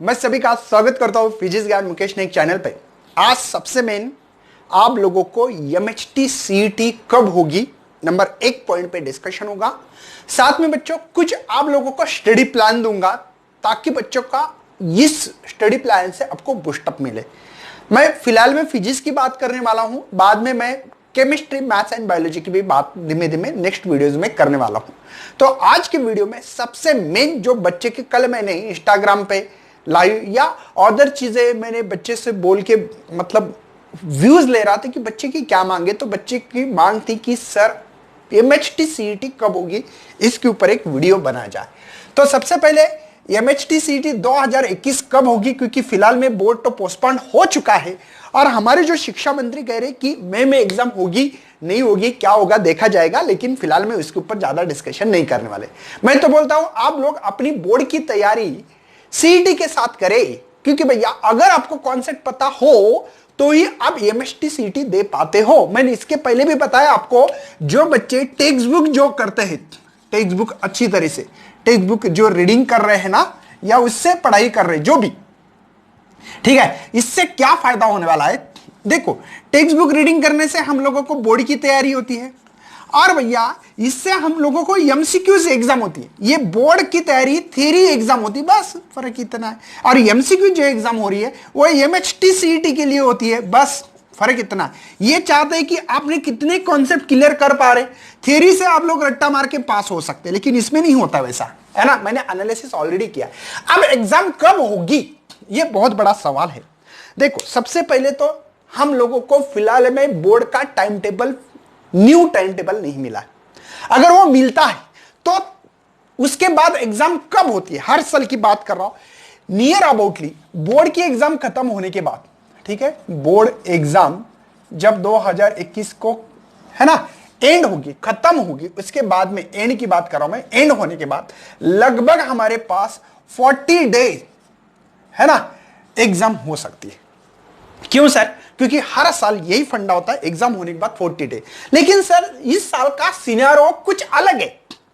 मैं सभी का स्वागत करता हूं फिजिक्स ज्ञान मुकेश ने एक चैनल पे। आज सबसे मेन आप लोगों को एमएचटी सीईटी कब होगी नंबर 1 पॉइंट पे डिस्कशन होगा। साथ में बच्चों कुछ आप लोगों को स्टडी प्लान दूंगा ताकि बच्चों का इस स्टडी प्लान से आपको बूस्टअप मिले। मैं फिलहाल में फिजिक्स की बात करने वाला हूं, बाद में मैं केमिस्ट्री, मैथ्स एंड बायोलॉजी की भी बात धीमे धीमे नेक्स्ट वीडियोस में करने वाला हूं। तो आज के वीडियो में सबसे मेन जो बच्चे के कल मैंने इंस्टाग्राम पे लाइव या अदर चीजें मैंने बच्चे से बोल के मतलब व्यूज ले रहा था कि बच्चे की क्या मांगे, तो बच्चे की मांग थी कि सर एमएचटी सीईटी कब होगी, इसके ऊपर एक वीडियो बना जाए। तो सबसे पहले एमएचटी सीईटी 2021 कब होगी, क्योंकि फिलहाल में बोर्ड तो पोस्टपोन हो चुका है और हमारे जो शिक्षा मंत्री कह रहे कि मई में एग्जाम होगी नहीं होगी, क्या होगा देखा जाएगा, लेकिन फिलहाल में इसके ऊपर ज्यादा डिस्कशन नहीं करने वाले। मैं तो बोलता हूं आप लोग अपनी बोर्ड की तैयारी सीईटी के साथ करें, क्योंकि भैया अगर आपको कॉन्सेप्ट पता हो तो ही आप एमएचटी सीईटी दे पाते हो। मैंने इसके पहले भी बताया आपको, जो बच्चे टेक्स्ट बुक जो करते हैं, टेक्स्ट बुक अच्छी तरह से टेक्स्ट बुक जो रीडिंग कर रहे हैं ना, या उससे पढ़ाई कर रहे हैं जो भी, ठीक है, इससे क्या फायदा होने वाला है। देखो टेक्स्ट बुक रीडिंग करने से हम लोगों को बोर्ड की तैयारी होती है और भैया इससे हम लोगों को एमसीक्यू से एग्जाम होती है। ये बोर्ड की तैयारी थ्योरी एग्जाम होती है, बस फर्क इतना है। और एमसीक्यू जो एग्जाम हो रही है वो एमएचटी सीईटी के लिए होती है, बस फर्क इतना है। ये चाहते हैं कि आपने कितने कॉन्सेप्ट क्लियर कर पा रहे। थ्योरी से आप लोग रट्टा मार के पास हो सकते हैं, लेकिन इसमें नहीं होता वैसा, है ना। मैंने एनालिसिस ऑलरेडी किया। अब एग्जाम कब होगी ये बहुत बड़ा सवाल है। देखो सबसे पहले तो हम लोगों को फिलहाल में बोर्ड का time table, new time table नहीं मिला है। अगर वो मिलता है तो उसके बाद एग्जाम कब होती है, हर साल की बात कर रहा हूं, नियर अबाउटली बोर्ड की एग्जाम खत्म होने के बाद, ठीक है, बोर्ड एग्जाम जब 2021 को, है ना, एंड होगी, खत्म होगी, उसके बाद में एंड की बात कर रहा हूं मैं, एंड होने के बाद लगभग हमारे पास 40 डेज, है ना, एग्जाम हो सकती है। क्यों सर? क्योंकि हर साल यही फंडा होता है, एग्जाम होने के बाद 40 डे। लेकिन सर इस साल का सिनेरियो कुछ अलग है,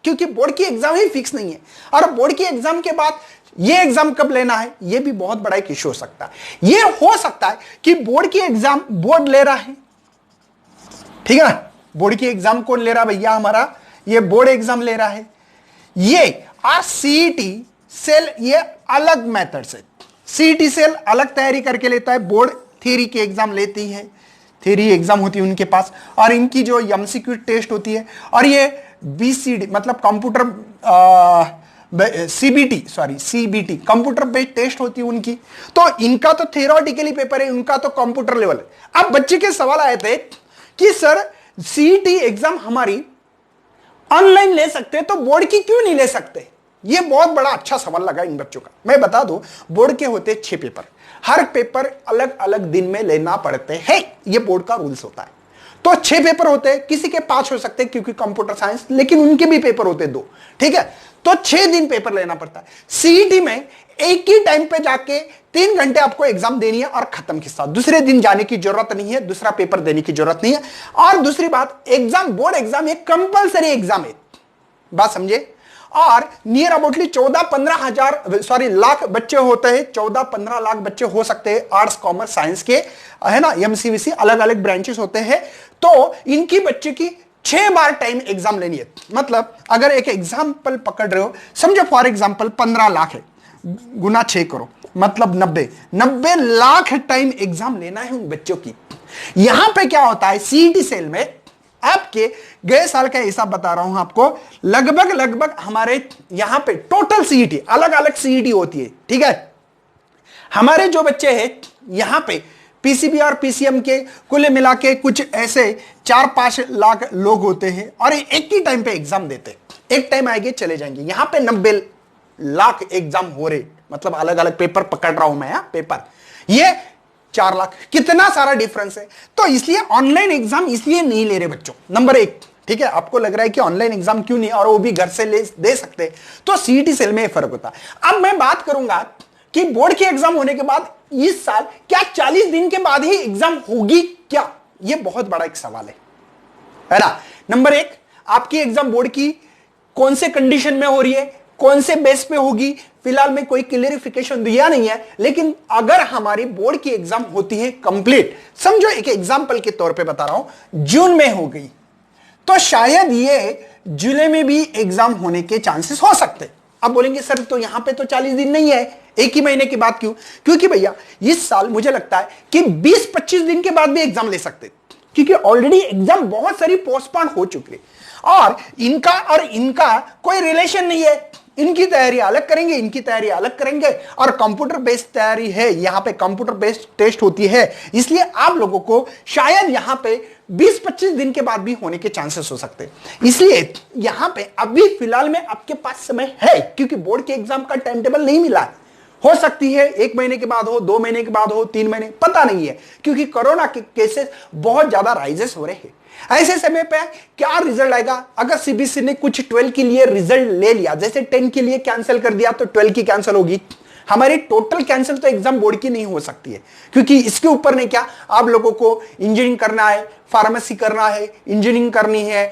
क्योंकि बोर्ड की एग्जाम ही फिक्स नहीं है और बोर्ड की एग्जाम के बाद ये एग्जाम कब लेना है ये भी बहुत बड़ा एक इश्यू हो सकता है। ये हो सकता है कि बोर्ड की एग्जाम बोर्ड ले रहा है, ठीक है ना, बोर्ड की एग्जाम कौन ले रहा भैया, हमारा ये बोर्ड एग्जाम ले रहा है। ये और सीईटी सेल ये अलग मेथड से, सीईटी सेल अलग तैयारी करके लेता है, बोर्ड थ्योरी की एग्जाम लेती है, थ्योरी एग्जाम होती है उनके पास, और इनकी जो एमसीक्यू टेस्ट होती है, और ये बीसीडी मतलब computer CBT computer based test होती है उनकी। तो इनका तो थियोरेटिकली पेपर है, उनका तो कंप्यूटर लेवल है। अब बच्चे के सवाल आए थे कि सर सीईटी एग्जाम हमारी ऑनलाइन ले सकते हैं तो बोर्ड की क्यों नहीं ले सकते। ये बहुत बड़ा अच्छा सवाल लगा इन बच्चों का। मैं बता दूं, बोर्ड के होते 6 पेपर, हर पेपर अलग अलग दिन में लेना पड़ते हैं, ये बोर्ड का रूल्स होता है। तो 6 पेपर होते हैं, किसी के 5 हो सकते हैं क्योंकि कंप्यूटर साइंस, लेकिन उनके भी पेपर होते हैं 2, ठीक है। तो 6 दिन पेपर लेना पड़ता है। सीईटी में एक ही टाइम पे जाके 3 घंटे आपको एग्जाम देनी है और खत्म के साथ, दूसरे दिन जाने की जरूरत नहीं है, दूसरा पेपर देने की जरूरत नहीं है। और दूसरी बात, एग्जाम बोर्ड एग्जाम एक कंपलसरी एग्जाम है, बात समझे। और नियर अबाउटली 14-15 हजार लाख बच्चे होते हैं, 14-15 लाख बच्चे हो सकते हैं आर्ट्स कॉमर्स साइंस के, है ना, एमसीवीसी अलग अलग ब्रांचेस होते हैं। तो इनकी बच्चे की 6 बार टाइम एग्जाम लेनी है। मतलब अगर एक एग्जाम्पल पकड़ रहे हो, समझो फॉर एग्जाम्पल 15 लाख है, गुना 6 करो, मतलब 90 लाख टाइम एग्जाम लेना है उन बच्चों की। यहां पे क्या होता है, सीईटी सेल में आपके गए साल का हिसाब बता रहा हूं आपको, लगभग हमारे यहां पे टोटल सीईटी, अलग अलग सीईटी होती है, ठीक है। हमारे जो बच्चे हैं यहां पे पीसीबी और पीसीएम के कुल मिला के कुछ ऐसे 4-5 लाख लोग होते हैं और एक ही टाइम पे एग्जाम देते हैं, एक टाइम आएंगे चले जाएंगे। यहां पे 90 लाख एग्जाम हो रहे, मतलब अलग अलग पेपर पकड़ रहा हूं मैं, पेपर ये 4 लाख, कितना सारा डिफरेंस है। तो इसलिए ऑनलाइन एग्जाम इसलिए नहीं ले रहे बच्चों, नंबर 1, ठीक है। आपको लग रहा है कि ऑनलाइन एग्जाम क्यों नहीं, और वो भी घर से दे सकते, तो सीईटी सेल में फर्क होता है। अब मैं बात करूंगा कि बोर्ड के एग्जाम होने के बाद इस साल क्या 40 दिन के बाद ही एग्जाम होगी क्या, यह बहुत बड़ा एक सवाल है ना। नंबर 1, आपकी एग्जाम बोर्ड की कौन से कंडीशन में हो रही है, कौन से बेस पे होगी फिलहाल में कोई क्लियरिफिकेशन दिया नहीं है, लेकिन अगर हमारी बोर्ड की एग्जाम होती है कंप्लीट, समझो एक एग्जांपल के तौर पे बता रहा हूं, जून में हो गई तो शायद ये जुलाई में भी एग्जाम होने के चांसेस हो सकते। अब बोलेंगे सर तो यहां पे तो 40 दिन नहीं है, एक ही महीने की बात क्यों? क्योंकि भैया इस साल मुझे लगता है कि 20-25 दिन के बाद भी एग्जाम ले सकते, क्योंकि ऑलरेडी एग्जाम बहुत सारी पोस्टपोन हो चुके और इनका कोई रिलेशन नहीं है। इनकी तैयारी अलग करेंगे, इनकी तैयारी अलग करेंगे, और कंप्यूटर बेस्ड तैयारी है, यहां पे कंप्यूटर बेस्ड टेस्ट होती है, इसलिए आप लोगों को शायद यहां पे 20-25 दिन के बाद भी होने के चांसेस हो सकते हैं। इसलिए यहां पे अभी फिलहाल में आपके पास समय है, क्योंकि बोर्ड के एग्जाम का टाइम टेबल नहीं मिला है। हो सकती है 1 महीने के बाद हो, 2 महीने के बाद हो, 3 महीने, पता नहीं है, क्योंकि कोरोना के केसेस बहुत ज्यादा राइजेस हो रहे हैं। ऐसे समय पे क्या रिजल्ट आएगा? अगर सीबीएसई ने कुछ 12 के लिए रिजल्ट ले लिया, जैसे 10 के लिए कैंसिल कर दिया तो 12 की कैंसिल होगी, हमारी टोटल कैंसिल तो एग्जाम बोर्ड की नहीं हो सकती है, क्योंकि इसके ऊपर ने क्या आप लोगों को इंजीनियरिंग करना है, फार्मेसी करना है, इंजीनियरिंग करनी है,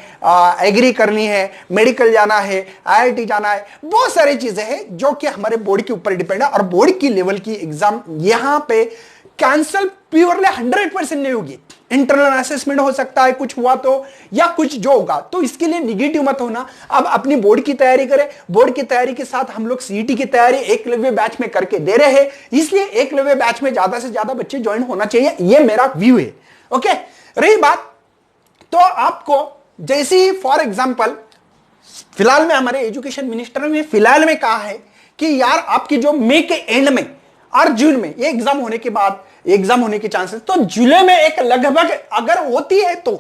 एग्री करनी है, मेडिकल जाना है, आईआईटी जाना है, बहुत सारी चीजें हैं जो कि हमारे बोर्ड के ऊपर डिपेंड है। और बोर्ड की लेवल की एग्जाम यहां पे कैंसिल प्योरली 100% नहीं होगी। इंटरनल असेसमेंट हो सकता है, कुछ हुआ तो, या कुछ जो होगा तो इसके लिए निगेटिव मत होना। अब अपनी बोर्ड की तैयारी करें, बोर्ड की तैयारी के साथ हम लोग सीईटी की तैयारी एकलव्य बैच में करके दे रहे हैं, इसलिए एकलव्य बैच में ज्यादा से ज्यादा बच्चे ज्वाइन होना चाहिए, ये मेरा व्यू है। ओके, रही बात तो आपको जैसे ही फॉर एग्जाम्पल फिलहाल में हमारे एजुकेशन मिनिस्टर ने फिलहाल में कहा है कि यार आपकी जो मई के एंड में और जून में ये एग्जाम होने के बाद एग्जाम होने के चांसेस, तो जुलाई में एक लगभग अगर होती है तो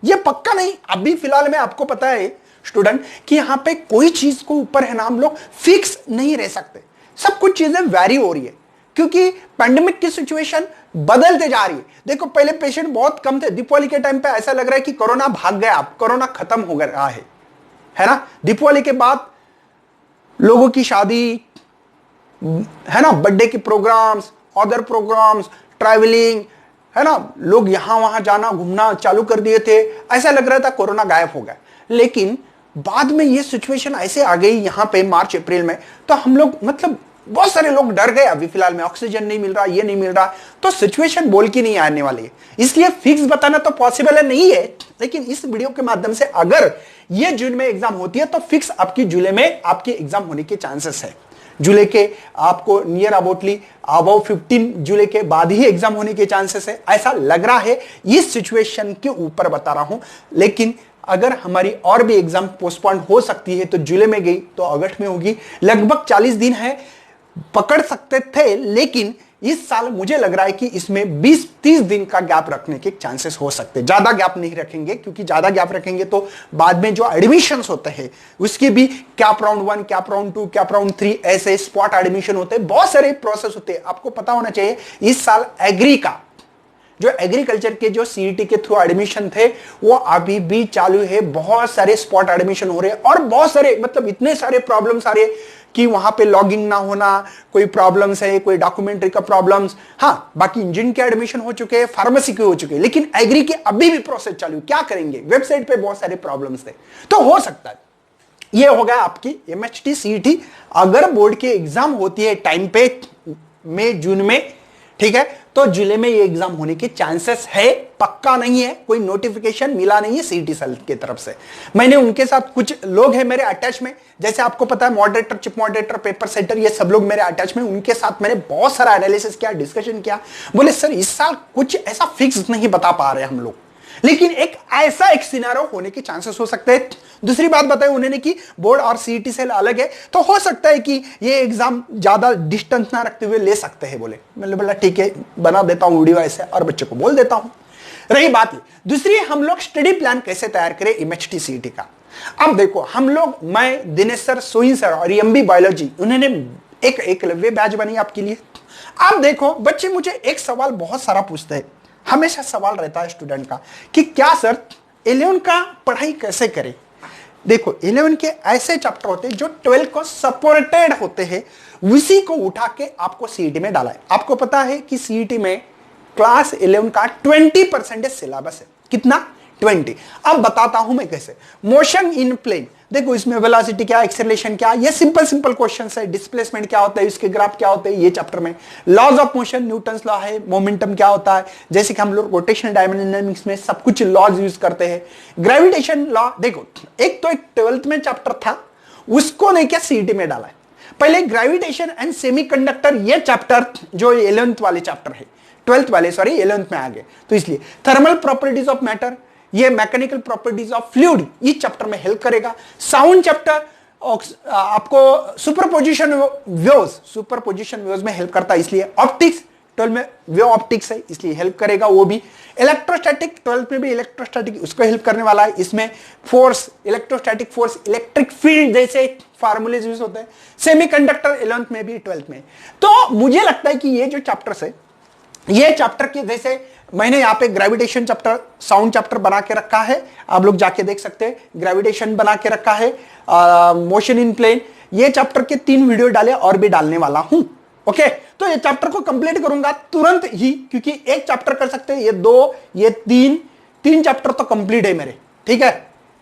ये पक्का नहीं। अभी फिलहाल में आपको पता है स्टूडेंट कि यहां पे कोई चीज को ऊपर है ना, हम लोग फिक्स नहीं रह सकते, सब कुछ चीजें वैरी हो रही है, क्योंकि पैंडेमिक की सिचुएशन बदलते जा रही है। देखो पहले पेशेंट बहुत कम थे, दीपावली के टाइम पे ऐसा लग रहा है कि कोरोना भाग गया, अब कोरोना खत्म हो गया है ना। दीपावली के बाद लोगों की शादी है ना, बर्थडे के प्रोग्राम्स, अदर प्रोग्राम्स, ट्रैवलिंग है ना, लोग यहां वहां जाना घूमना चालू कर दिए थे, ऐसा लग रहा था कोरोना गायब हो गया। लेकिन बाद में ये सिचुएशन ऐसे आ गई यहां पे मार्च अप्रैल में, तो हम लोग मतलब बहुत सारे लोग डर गए। अभी फिलहाल में ऑक्सीजन नहीं मिल रहा, ये नहीं मिल रहा, तो सिचुएशन बोल की नहीं आने वाली है, इसलिए फिक्स बताना तो पॉसिबल है नहीं है। लेकिन इस वीडियो के माध्यम से अगर ये जून में एग्जाम होती है तो फिक्स आपकी जुलाई में आपकी एग्जाम होने के चांसेस है। जुलाई के आपको नियर अबाउटली अबाउ 15 जुलाई के बाद ही एग्जाम होने के चांसेस है, ऐसा लग रहा है। इस सिचुएशन के ऊपर बता रहा हूं, लेकिन अगर हमारी और भी एग्जाम पोस्टपोन हो सकती है तो जुलाई में गई तो अगस्त में होगी, लगभग 40 दिन है, पकड़ सकते थे। लेकिन इस साल मुझे लग रहा है कि इसमें 20-30 दिन का गैप रखने के चांसेस हो सकते हैं, ज्यादा गैप नहीं रखेंगे, क्योंकि ज्यादा गैप रखेंगे तो बाद में जो एडमिशंस होते हैं उसके भी cap round 1, cap round 2, cap round 3 ऐसे स्पॉट एडमिशन होते हैं, बहुत सारे प्रोसेस होते हैं। आपको पता होना चाहिए इस साल एग्री का जो एग्रीकल्चर के जो सीईटी के थ्रू एडमिशन थे वो अभी भी चालू है, बहुत सारे स्पॉट एडमिशन हो रहे हैं, और बहुत सारे मतलब इतने सारे प्रॉब्लम्स आ रहे कि वहां पे लॉगिंग ना होना, कोई प्रॉब्लम्स है, कोई डॉक्यूमेंट्री का प्रॉब्लम्स। हाँ, बाकी इंजीनियरिंग के एडमिशन हो चुके हैं, फार्मेसी के हो चुके हैं, लेकिन एग्री के अभी भी प्रोसेस चालू। क्या करेंगे, वेबसाइट पे बहुत सारे प्रॉब्लम्स थे, तो हो सकता है ये हो गया आपकी एमएचटी सीईटी। अगर बोर्ड की एग्जाम होती है टाइम पे मई जून में, ठीक है, तो जुलाई में ये एग्जाम होने के चांसेस है, पक्का नहीं है, कोई नोटिफिकेशन मिला नहीं है सीईटी सेल की तरफ से। मैंने उनके साथ कुछ लोग हैं मेरे अटैच में, जैसे आपको पता है moderator, chip moderator, paper setter, ये सब लोग मेरे अटैच में, उनके साथ मैंने बहुत सारा एनालिसिस किया, डिस्कशन किया। बोले सर इस साल कुछ ऐसा फिक्स नहीं बता पा रहे हम लोग, लेकिन एक सिनेरियो होने के चांसेस हो सकते हैं। दूसरी बात बताई उन्होंने कि बोर्ड और सीईटी सेल अलग है, तो हो सकता है कि ये एग्जाम ज्यादा डिस्टेंस ना रखते हुए ले सकते हैं। बोले मैंने बोला ठीक है, बना देता हूं वीडियो ऐसे और बच्चों को बोल देता हूं। रही बात दूसरी, हम लोग स्टडी प्लान कैसे तैयार करें एमएचटी सीईटी का। अब देखो हम लोग, मैं, दिनेश सर, सोइन सर और एमबी बायोलॉजी, उन्होंने एक एकलव्य बैच बनी आपके लिए। अब देखो बच्चे मुझे एक सवाल बहुत सारा पूछते हैं, हमेशा सवाल रहता है स्टूडेंट का कि क्या सर 11 का पढ़ाई कैसे करें। देखो 11 के ऐसे चैप्टर होते हैं जो 12 को सपोर्टेड होते हैं, उसी को उठा के आपको सीईटी में डाला है। आपको पता है कि सीईटी में क्लास 11 का 20% सिलेबस है। कितना? 20। अब बताता हूं मैं कैसे। मोशन इन प्लेन, देखो इसमें वेलोसिटी क्या, एक्सेलरेशन क्या, ये सिंपल सिंपल क्वेश्चंस है। डिस्प्लेसमेंट क्या होता है, इसके ग्राफ क्या होते हैं, ये चैप्टर में। Laws of motion, Newton's law है। मोमेंटम क्या होता है, जैसे कि हम लोग रोटेशनल डायनामिक्स में सब कुछ लॉज यूज करते हैं। ग्रेविटेशन लॉ, देखो एक तो एक 12th में चैप्टर था, उसको नहीं क्या सीईटी में डाला है। पहले ग्रेविटेशन एंड सेमीकंडक्टर, ये चैप्टर जो 11th वाले चैप्टर है, 12th वाले सॉरी 11th में आ गए, तो इसलिए थर्मल प्रॉपर्टीज ऑफ मैटर, ये मैकेनिकल प्रॉपर्टीज ऑफ फ्लूइड, इस चैप्टर में हेल्प करेगा। साउंड चैप्टर आपको सुपरपोजिशन वेव्स में हेल्प करता है, इसलिए ऑप्टिक्स 12 में वेव ऑप्टिक्स है, इसलिए हेल्प करेगा वो भी। इलेक्ट्रोस्टैटिक 12th में भी इलेक्ट्रोस्टैटिक उसको हेल्प करने वाला है। इसमें force, electrostatic force, electric field जैसे फार्मूले यूज होते हैं। सेमीकंडक्टर 11th में भी 12th में। तो मुझे लगता है कि ये जो चैप्टर्स है, ये चैप्टर के जैसे मैंने यहाँ पे ग्रेविटेशन चैप्टर, साउंड चैप्टर बना के रखा है, आप लोग जाके देख सकते हैं। ग्रेविटेशन बना के रखा है, मोशन इन प्लेन, ये चैप्टर के 3 वीडियो डाले और भी डालने वाला हूं। ओके, तो ये चैप्टर को कंप्लीट करूंगा तुरंत ही, क्योंकि एक चैप्टर कर सकते हैं, ये 2, ये 3 चैप्टर तो कंप्लीट है मेरे, ठीक है।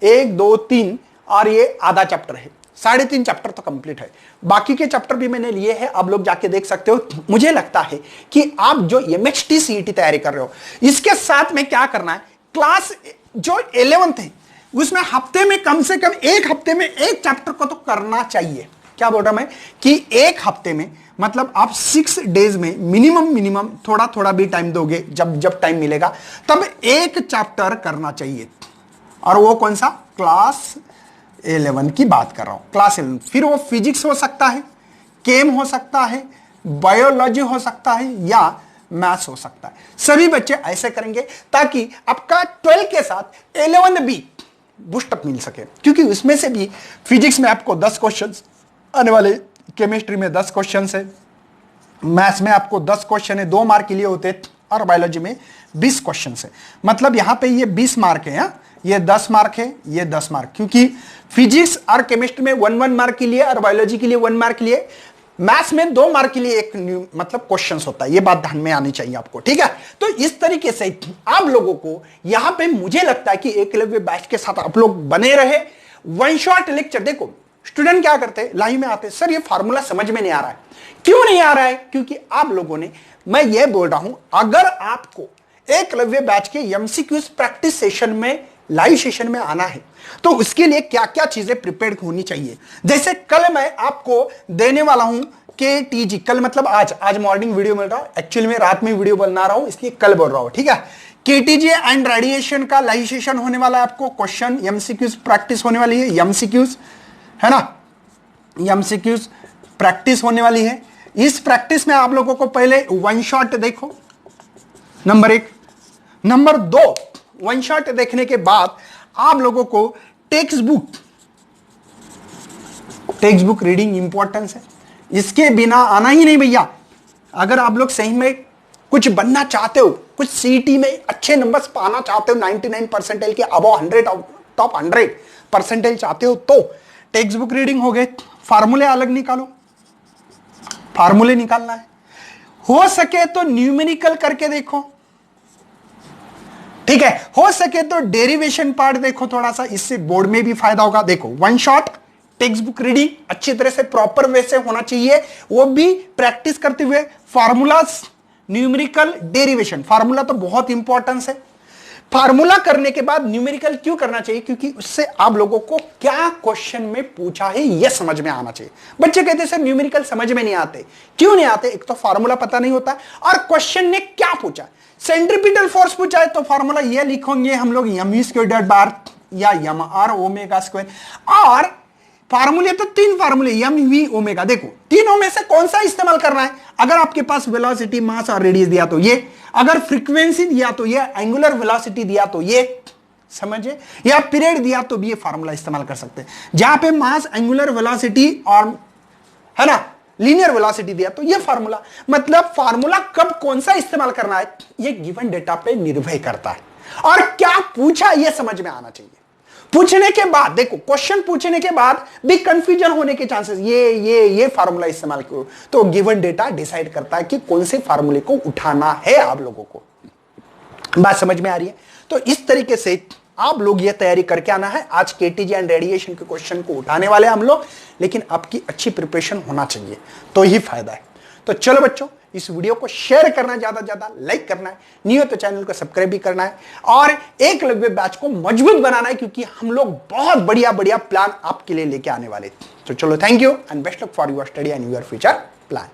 1, 2, 3 और ये आधा चैप्टर है, 3.5 चैप्टर तो कंप्लीट है। बाकी के चैप्टर भी मैंने लिए हैं, आप लोग जाके देख सकते हो। मुझे लगता है कि आप जो MHT CET तैयारी कर रहे हो, इसके साथ में क्या करना है, क्लास जो 11th है उसमें हफ्ते में कम से कम एक हफ्ते में एक चैप्टर को तो करना चाहिए। क्या बोल रहा मैं कि एक हफ्ते में मतलब आप 6 डेज में मिनिमम थोड़ा थोड़ा भी टाइम दोगे, जब टाइम मिलेगा तब एक चैप्टर करना चाहिए। और वो कौन सा, क्लास 11 की बात कर रहा हूं, क्लास 11। फिर वो फिजिक्स हो सकता है, केम हो सकता है, बायोलॉजी हो सकता है, या मैथ्स हो सकता है। सभी बच्चे ऐसे करेंगे ताकि आपका 12 के साथ 11 भी बूस्टअप मिल सके, क्योंकि उसमें से भी फिजिक्स में आपको 10 क्वेश्चन आने वाले, केमिस्ट्री में 10 क्वेश्चन है, मैथ्स में आपको 10 क्वेश्चन है, 2 मार्क के लिए होते हैं, और बायोलॉजी में 20 क्वेश्चन है। मतलब यहां पे ये 20 मार्क है, ये 10 मार्क है, ये 10 मार्क, क्योंकि फिजिक्स और केमिस्ट्री में 1 मार्क के लिए और बायोलॉजी के लिए 1 मार्क के लिए, मैथ्स में 2 मार्क के लिए एक मतलब क्वेश्चंस होता है। ये बात ध्यान में आनी चाहिए आपको, ठीक है। तो इस तरीके से आप लोगों को यहां पे मुझे लगता है कि एकलव्य बैच के साथ आप लोग बने रहे। 1 शॉट लेक्चर, देखो स्टूडेंट क्या करते हैं, लाइव में आते हैं, सर ये फार्मूला समझ में नहीं आ रहा है। क्यों नहीं आ रहा है, क्योंकि आप लोगों ने, मैं ये बोल रहा हूं, अगर आपको एकलव्य बैच के MCQs प्रैक्टिस सेशन में, लाइव सेशन में आना है, तो उसके लिए क्या क्या चीजें प्रिपेयर होनी चाहिए। जैसे कल मैं आपको देने वाला हूं KTG, कल मतलब आज मॉर्निंग वीडियो मिल रहा है, एक्चुअली में रात में वीडियो बना रहा हूं, इसलिए कल बोल रहा हूं, ठीक है। KTG एंड रेडिएशन का लाइव सेशन होने वाला है, आपको क्वेश्चन MCQs प्रैक्टिस होने वाली है, MCQs है ना, MCQs प्रैक्टिस होने वाली है। इस प्रैक्टिस में आप लोगों को पहले 1 शॉट देखो, नंबर 1। नंबर 2, 1 शॉट देखने के बाद आप लोगों को टेक्स्ट बुक रीडिंग इंपॉर्टेंस है, इसके बिना आना ही नहीं भैया। अगर आप लोग सही में कुछ बनना चाहते हो, कुछ CET में अच्छे नंबर्स पाना चाहते हो, 99 परसेंटाइल के अबव 100, टॉप 100 परसेंटाइल चाहते हो, तो टेक्स्ट बुक रीडिंग हो गए, फार्मूले अलग निकालो, फार्मूले निकालना है, हो सके तो न्यूमेरिकल करके देखो, ठीक है, हो सके तो डेरिवेशन पार्ट देखो थोड़ा सा, इससे बोर्ड में भी फायदा होगा। देखो 1 शॉट टेक्स्ट बुक रीडिंग अच्छी तरह से प्रॉपर वे से होना चाहिए, वो भी प्रैक्टिस करते हुए, फार्मूलास, न्यूमेरिकल, डेरिवेशन। फार्मूला तो बहुत इंपॉर्टेंस है, फार्मूला करने के बाद न्यूमेरिकल क्यों करना चाहिए, क्योंकि उससे आप लोगों को क्या क्वेश्चन में पूछा है यह समझ में आना चाहिए। बच्चे कहते हैं सर न्यूमेरिकल समझ में नहीं आते, क्यों नहीं आते, एक तो फार्मूला पता नहीं होता, और क्वेश्चन ने क्या पूछा, सेंट्रीपिटल फोर्स पूछा है तो फार्मूला ये लिखेंगे हम लोग mv² या mr², और फार्मूले तो 3 फार्मूले mv, देखो तीनों में से कौन सा इस्तेमाल करना है। अगर आपके पास वेलोसिटी, मास और रेडियस दिया तो ये, अगर फ्रीक्वेंसी दिया तो ये, एंगुलर वेलोसिटी दिया तो ये, समझे, या पीरियड दिया तो भी ये फार्मूला इस्तेमाल कर सकते हैं। जहां पे मास, एंगुलर वेलोसिटी और है ना लीनियर वेलोसिटी दिया तो ये फार्मूला, मतलब फार्मूला कब कौन सा इस्तेमाल करना है ये गिवन डेटा पे निर्भर करता है, और क्या पूछा ये समझ में आना चाहिए। पूछने के बाद देखो, क्वेश्चन पूछने के बाद भी कंफ्यूजन होने के चांसेस, ये फार्मूला इस्तेमाल करो, तो गिवन डेटा डिसाइड करता है कि कौन से फार्मूले को उठाना है आप लोगों को। बात समझ में आ रही है। तो इस तरीके से आप लोग ये तैयारी करके आना है। आज केटीजे एंड रेडिएशन के क्वेश्चन को उठाने वाले हम लोग, लेकिन आपकी अच्छी प्रिपरेशन होना चाहिए तो ही फायदा है। तो चलो बच्चों, इस वीडियो को शेयर करना है, ज्यादा ज्यादा लाइक करना है, नहीं हो तो चैनल को सब्सक्राइब भी करना है और एकलव्य बैच को मजबूत बनाना है, क्योंकि हम लोग बहुत बढ़िया बढ़िया प्लान आपके लिए लेके आने वाले थे। तो चलो, thank you and best of for your study and your future plan.